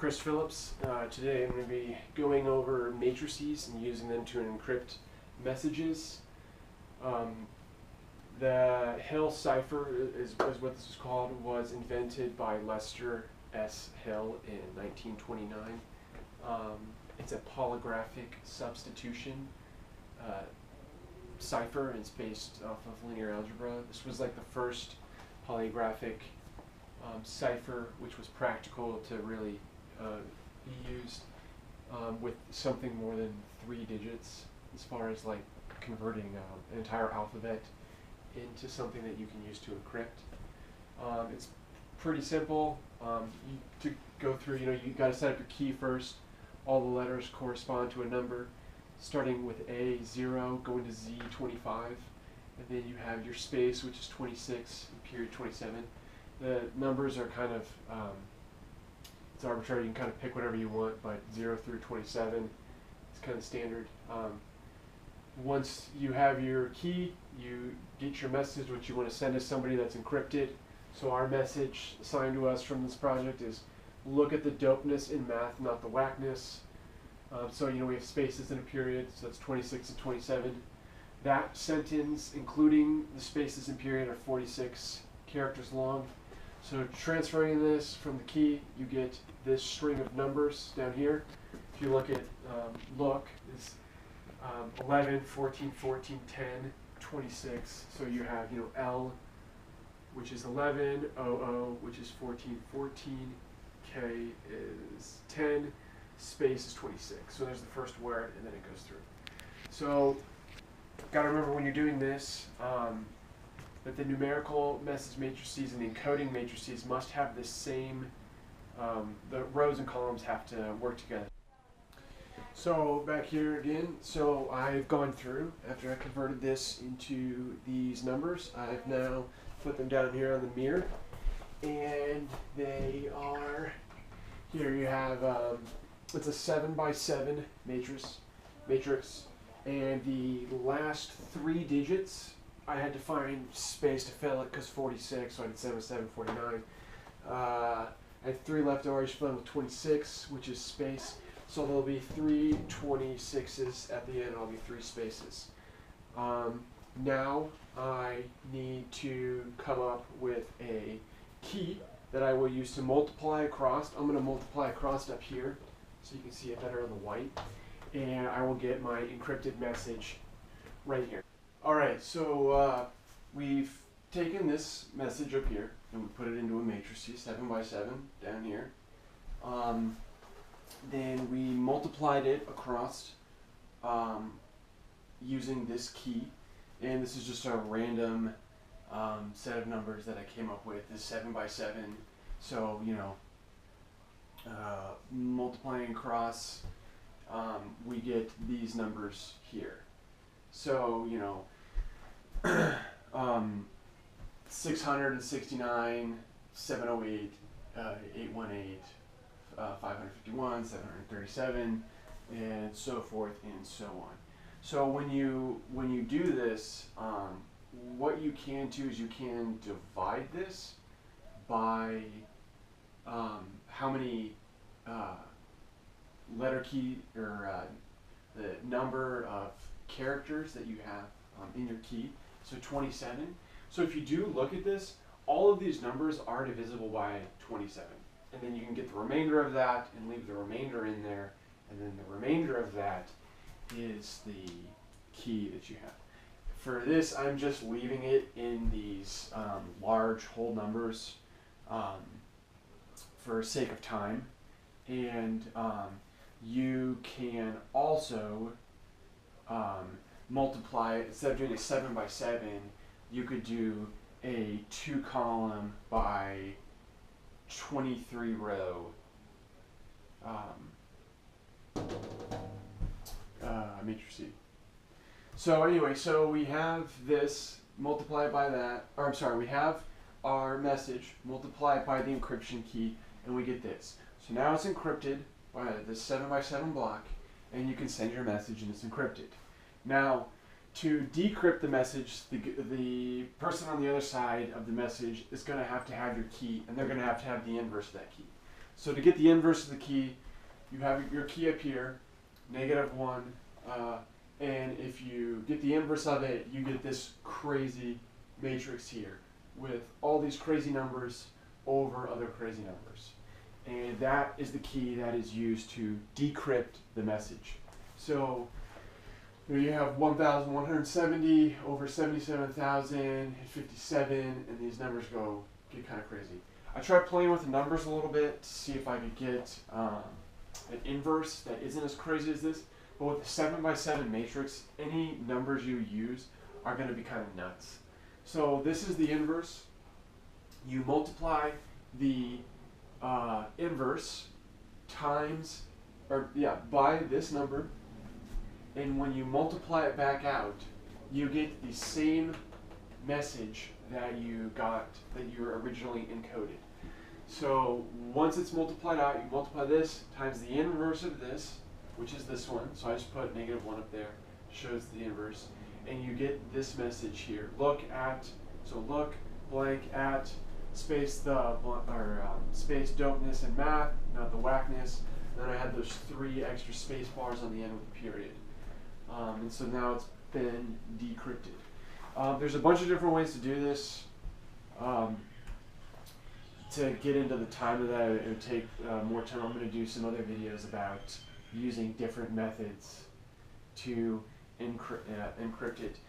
Chris Phillips. Today I'm going to be going over matrices and using them to encrypt messages. The Hill Cypher is what this is called, was invented by Lester S. Hill in 1929. It's a polygraphic substitution cipher, and it's based off of linear algebra. This was like the first polygraphic cipher, which was practical to really be used with something more than 3 digits, as far as like converting an entire alphabet into something that you can use to encrypt. It's pretty simple. To go through, you got to set up your key first. All the letters correspond to a number, starting with A, 0, going to Z, 25, and then you have your space, which is 26, and period 27. The numbers are kind of, it's arbitrary. You can kind of pick whatever you want, but 0 through 27 is kind of standard. Once you have your key, you get your message, which you want to send to somebody that's encrypted. So our message assigned to us from this project is, look at the dopeness in math, not the whackness. So we have spaces in a period, so that's 26 and 27. That sentence, including the spaces and period, are 46 characters long. So transferring this from the key, you get this string of numbers down here. If you look at is 11, 14, 14, 10, 26. So you have L, which is 11, OO, which is 14, 14, K is 10, space is 26. So there's the first word, and then it goes through. So got to remember when you're doing this that the numerical message matrices and the encoding matrices must have the same, the rows and columns have to work together. So back here again, so I've gone through, after I converted this into these numbers, I've now put them down here on the mirror, and they are, here you have, it's a 7x7 matrix, and the last 3 digits, I had to find space to fill it because 46, so I did 7, 7, 49. I had 3 left over, I just filled with 26, which is space. So there'll be 3 26s at the end, and I'll be 3 spaces. Now I need to come up with a key that I will use to multiply across. I'm going to multiply across up here so you can see it better on the white. And I will get my encrypted message right here. Alright, so we've taken this message up here and we put it into a matrix, 7x7 down here. Then we multiplied it across using this key, and this is just a random set of numbers that I came up with. This 7x7, so multiplying across, we get these numbers here. So 669, 708, 818. 551, 737, and so forth and so on. So when you do this, what you can do is you can divide this by how many letter key or the number of characters that you have in your key. So 27. So if you do look at this, all of these numbers are divisible by 27. And then you can get the remainder of that and leave the remainder in there, and then the remainder of that is the key that you have. For this, I'm just leaving it in these large whole numbers for sake of time. And you can also multiply, instead of doing a 7x7, you could do a 2-column by 23 row matrix. So anyway, so we have this multiplied by that, or I'm sorry, we have our message multiplied by the encryption key, and we get this. So now it's encrypted by this 7x7 block, and you can send your message and it's encrypted. Now, to decrypt the message, the person on the other side of the message is going to have your key, and they're going to have the inverse of that key. So to get the inverse of the key, you have your key up here, -1, and if you get the inverse of it, you get this crazy matrix here with all these crazy numbers over other crazy numbers. And that is the key that is used to decrypt the message. So here you have 1,170 over 77,057, and these numbers get kind of crazy. I tried playing with the numbers a little bit to see if I could get an inverse that isn't as crazy as this. But with the 7x7 matrix, any numbers you use are going to be kind of nuts. So this is the inverse. You multiply the inverse by this number, and when you multiply it back out, you get the same message that you were originally encoded. So once it's multiplied out, you multiply this times the inverse of this, which is this one. So I just put -1 up there, shows the inverse, and you get this message here. Look blank at space space dopeness in math, not the whackness. Then I had those 3 extra space bars on the end with a period. And so now it's been decrypted. There's a bunch of different ways to do this. To get into the time of that, it would take more time. I'm going to do some other videos about using different methods to encrypt it.